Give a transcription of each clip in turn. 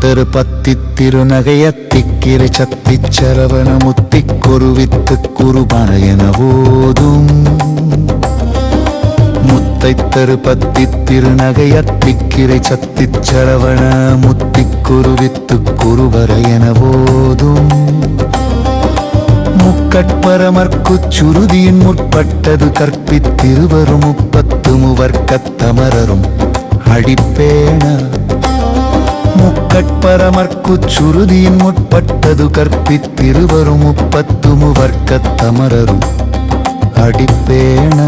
முத்தைத்தரு பத்தித்திருநகையத்திக்கிரை சத்திச்சரவண முத்திக்குருவித்து குருபனையென ஓதும். முத்தைத்தரு பத்தித்திருநகையத்திக்கிரை சத்திச்சரவண முத்திக்குருவித்து குருபரையென ஓதும். முக்கட்பரமர்க்குச் சுருதியின் முற்பட்டது கற்பித்திருவரும் முப்பத்து முவர்க்கத்தமரரும் அடிப்பேண. முக்கட்பரமர்க்குச் சுருதியின் முற்பட்டது கற்பித்திருவரும் முப்பத்து முவர்க்கத்தமரரும் அடிப்பேண.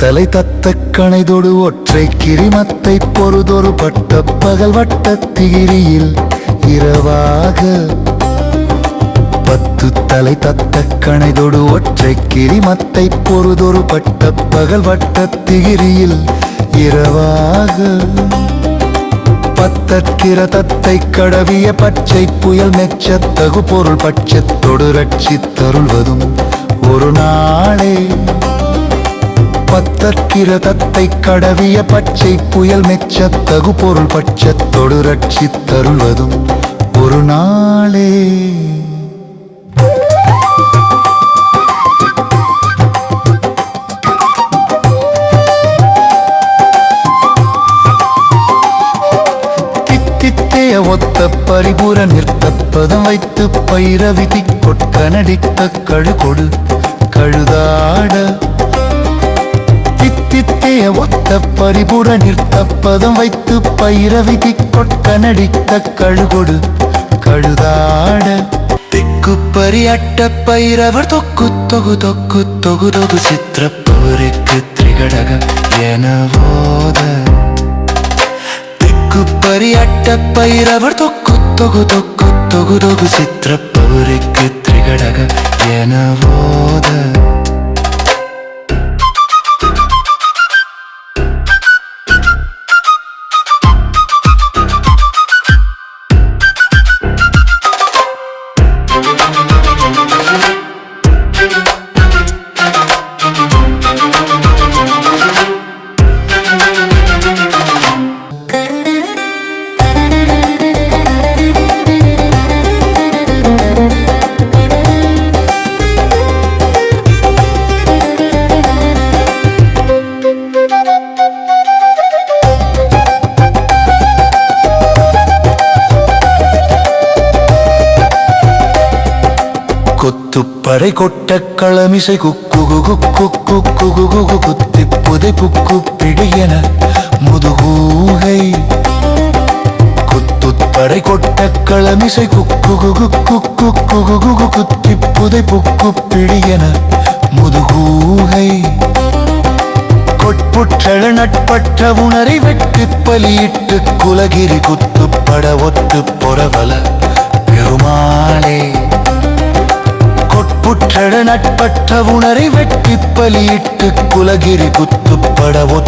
தலை தத்த கணைதொடு ஒற்றை கிரிமத்தை பொறுதொரு பட்ட பகல் வட்டத்திகிரியில் இரவாக. பத்து தலை தத்த கணைதொடு ஒற்றை கிரிமத்தை பொறுதொரு பட்ட பகல் வட்டத்திகிரியில் இரவாக. பத்தற்கிற தத்தை கடவிய பச்சை புயல் மெச்சத்தகு பொருள் பட்சத்தொடு ரட்சித்தருள்வதும் ஒரு நாளே. பத்தற்கிற தத்தை கடவிய பச்சை புயல் மெச்சத்தகு பொருள் பட்சத்தொடு ரட்சித்தருள்வதும் ஒரு நாளே. தித்தித்தேய ஒத்த பரிபுர நிறுத்தப்பதம் வைத்து பைரவிதி கொட்க நடித்த கழுகொடு கழுதாட. தித்தித்தேய ஒத்த பரிபுர நிறுத்தப்பதம் வைத்து பைரவிதி கொட்க நடித்த கழுகொடு கழுதாட. திக்கு பரியட்ட பைரவர் தொக்கு தொகு தொக்கு தொகு தொகு சித்திரப்பவருக்கு திரிகடக எனவோத. திக்கு பரியட்ட பைரவர் தொக்கு தொகு தொக்கு தொகு தொகு சித்திரப்பவருக்கு திரிகடக எனவோத. கொத்துப்பறை கொட்ட களமிசை குக்குகு குக்கு குக்கு குத்தி புதை புக்கு பிடியன முதுகூகை. கொத்துப்பறை கொட்ட களமிசை குக்குகு குக்கு குத்தி புதை புக்கு பிடியன முதுகூகை. கொட்புற்றழ நட்பற்ற உணரை வெட்டு பலியிட்டு குலகிரி குத்துப்பட ஒத்து பொறவல பெருமாளே. கொட்புற்றழ நட்பற்ற உணரை வெட்டி பலியிட்டு குலகிரி குத்துப்பட ஒத்து